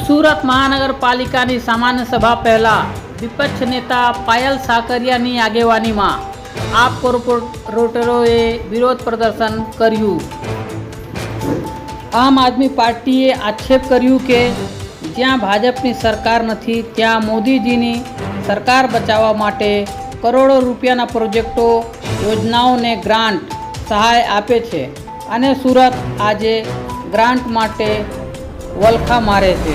સુરત મહાનગરપાલિકાની સામાન્ય સભા પહેલા વિપક્ષ નેતા પાયલ સાકરિયાની આગેવાનીમાં આપ કોર્પોરેટરોએ વિરોધ પ્રદર્શન કર્યું। આમ આદમી પાર્ટીએ આક્ષેપ કર્યું કે જ્યાં ભાજપની સરકાર નથી ત્યાં મોદીજીની સરકાર બચાવવા માટે કરોડો રૂપિયાના પ્રોજેક્ટો યોજનાઓને ગ્રાન્ટ સહાય આપે છે અને સુરત આજે ગ્રાન્ટ માટે વલખા મારે છે।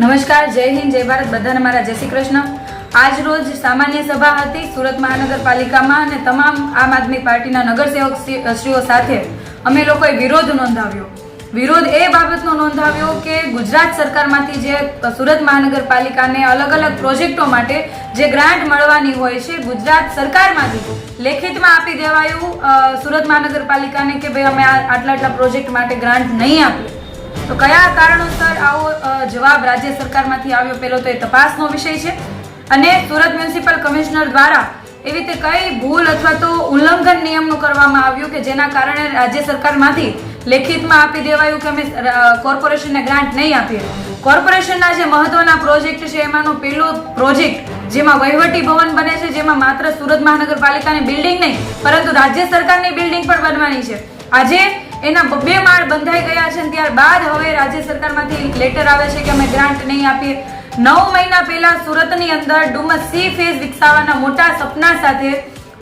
નમસ્કાર, જય હિન્દ, જય ભારત, બધાને મારા જય શ્રી કૃષ્ણ। આજ રોજ સામાન્ય સભા હતી સુરત મહાનગરપાલિકામાં અને તમામ આમ આદમી પાર્ટીના નગરસેવક શ્રીઓ સાથે અમે લોકોએ વિરોધ નોંધાવ્યો। વિરોધ એ બાબતનો નોંધાવ્યો કે ગુજરાત સરકારમાંથી જે સુરત મહાનગરપાલિકાને અલગ અલગ પ્રોજેક્ટો માટે જે ગ્રાન્ટ મળવાની હોય છે ગુજરાત સરકારમાંથી લેખિતમાં આપી દેવાયું સુરત મહાનગરપાલિકાને કે ભાઈ અમે આટલા પ્રોજેક્ટ માટે ગ્રાન્ટ નહીં આપીએ। તો કયા કારણોસર આવો જવાબ રાજ્ય સરકારમાંથી આવ્યો, પહેલો તો એ તપાસનો વિષય છે અને સુરત મ્યુનિસિપલ કમિશનર દ્વારા એવી રીતે કઈ ભૂલ અથવા તો ઉલ્લંઘન નિયમનું કરવામાં આવ્યું કે જેના કારણે રાજ્ય સરકારમાંથી લેખિતમાં આપી દેવાયું કે અમે કોર્પોરેશનને ગ્રાન્ટ નહીં આપીએ। કોર્પોરેશનના જે મહત્વના પ્રોજેક્ટ છે એમાંનો પહેલો પ્રોજેક્ટ જેમાં વહીવટી ભવન બને છે, જેમાં માત્ર સુરત મહાનગરપાલિકાની બિલ્ડિંગ નહીં પરંતુ રાજ્ય સરકારની બિલ્ડિંગ પણ બનવાની છે। આજે એના 2 માળ બંધાઈ ગયા છે અને ત્યારબાદ હવે રાજ્ય સરકારમાંથી લેટર આવે છે કે અમે ગ્રાન્ટ નહીં આપીએ। 9 મહિના પહેલા સુરતની અંદર ડુમસ સી ફેઝ વિકસાવવાના મોટા સપના સાથે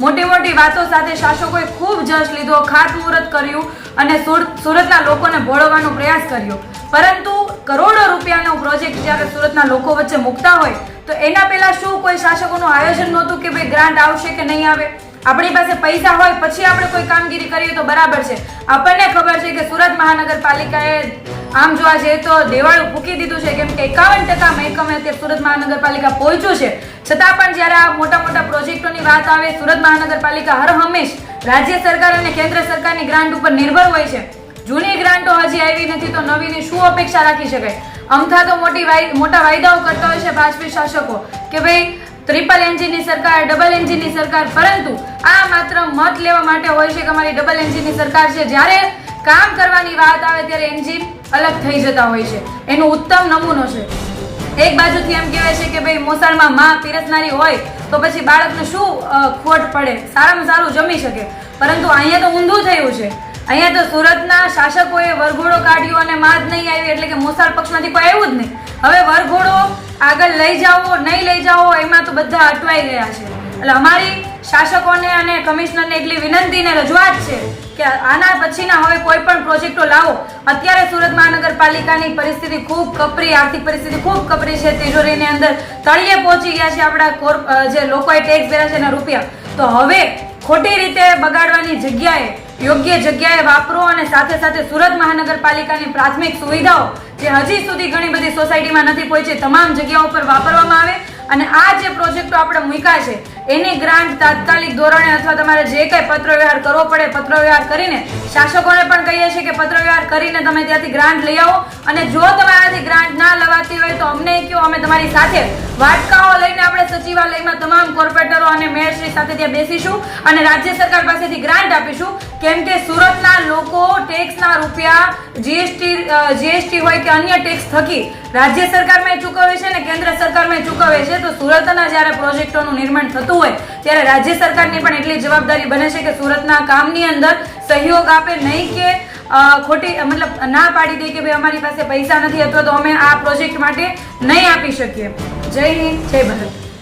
મોટી વાતો સાથે શાસકોએ ખૂબ જશ લીધો, ખાતમુહૂર્ત કર્યું અને સુરતના લોકોને ભોળવવાનો પ્રયાસ કર્યો, પરંતુ કરોડો રૂપિયાનો પ્રોજેક્ટ જ્યારે સુરતના લોકો વચ્ચે મૂકતા હોય તો એના પહેલા શું કોઈ શાસકોનું આયોજન નહોતું કે ભાઈ ગ્રાન્ટ આવશે કે નહીં આવે? આપણી પાસે પૈસા હોય પછી આપણે કોઈ કામગીરી કરીએ તો બરાબર છે। આપણને ખબર છે કે સુરત મહાનગરપાલિકાએ આમ જોવા જઈએ તો દેવાળું ફૂંકી દીધું છે, કેમ કે 51% મહેકમે તે સુરત મહાનગરપાલિકા પહોંચ્યું છે, છતાં પણ જ્યારે આ મોટા પ્રોજેક્ટોની વાત આવે સુરત મહાનગરપાલિકા હર હંમેશ રાજ્ય સરકાર અને કેન્દ્ર સરકારની ગ્રાન્ટ ઉપર નિર્ભર હોય છે। જૂની ગ્રાન્ટો હજી આવી નથી તો નવીની શું અપેક્ષા રાખી શકાય? અમથા તો મોટા વાયદાઓ કરતા હોય છે ભાજપી શાસકો કે ભાઈ ટ્રિપલ એન્જિનની સરકાર, ડબલ એન્જિનની સરકાર, પરંતુ આ માત્ર મત લેવા માટે હોય છે કે અમારી ડબલ એન્જિનની સરકાર છે। જ્યારે કામ કરવાની વાત આવે ત્યારે એન્જિન અલગ થઈ જતા હોય છે। એનો ઉત્તમ નમૂનો છે। એક બાજુથી એમ કહેવાય છે કે ભાઈ મોસાળમાં માં પીરસનારી હોય તો પછી બાળકને શું ખોટ પડે, સારામાં સારું જમી શકે, પરંતુ અહીંયા તો ઊંધું થયું છે। અહીંયા તો સુરતના શાસકોએ વરઘોડો કાઢ્યો અને માં જ નહીં આવી, એટલે કે મોસાળ પક્ષમાંથી કોઈ આવ્યું જ નહીં। હવે વરઘોડો આગળ લઈ જાઓ નહીં લઈ જાઓ એમાં તો બધા અટવાઈ ગયા છે। એટલે અમારી શાસકોને અને કમિશનરને એટલી વિનંતી ને રજૂઆત છે કે આના પછીના હવે કોઈ પણ પ્રોજેક્ટો લાવો। અત્યારે સુરત મહાનગરપાલિકાની પરિસ્થિતિ ખૂબ કપરી, આર્થિક પરિસ્થિતિ ખૂબ કપરી છે, તિજોરીની અંદર તળિયે પહોંચી ગયા છે આપણા જે લોકોએ ટેક્સ ભર્યા છે એના રૂપિયા। તો હવે ખોટી રીતે બગાડવાની જગ્યાએ યોગ્ય જગ્યાએ વાપરો અને સાથે સાથે સુરત મહાનગરપાલિકાની પ્રાથમિક સુવિધાઓ જે હજી સુધી ઘણી બધી સોસાયટીમાં નથી પહોંચી તમામ જગ્યાઓ પર વાપરવામાં આવે અને આ જે પ્રોજેક્ટો આપણે મૂક્યા છે એની ગ્રાન્ટ તાત્કાલિક ધોરણે અથવા તમારે જે કંઈ પત્રવ્યવહાર કરવો પડે પત્રવ્યવહાર કરીને શાસકોને પણ કહીએ છીએ કે પત્રવ્યવહાર કરીને તમે ત્યાંથી ગ્રાન્ટ લઈ આવો અને જો તમારાથી ગ્રાન્ટ ના લવાતી હોય તો અમને કહો, અમે તમારી સાથે વાટકાઓ લઈને આપણે સચિવાલયમાં તમામ કોર્પોરેટરો અને મેયરશ્રી સાથે ત્યાં બેસીશું અને રાજ્ય સરકાર પાસેથી ગ્રાન્ટ આપીશું, કેમ કે સુરતના લોકો ટેક્સના રૂપિયા જીએસટી હોય કે અન્ય ટેક્સ થકી રાજ્ય સરકારમાં ચૂકવે છે અને કેન્દ્ર સરકારમાં ચૂકવે છે। તો સુરતના જ્યારે પ્રોજેક્ટોનું નિર્માણ થતું હોય ત્યારે રાજ્ય સરકારની પણ એટલી જવાબદારી બને છે કે સુરતના કામની અંદર સહયોગ આપે, નહીં કે ખોટી મતલબ ના પાડી દે કે ભાઈ અમારી પાસે પૈસા નથી અથવા તો અમે આ પ્રોજેક્ટ માટે નહીં આપી શકીએ। જય હિન્દ, જય ભારત।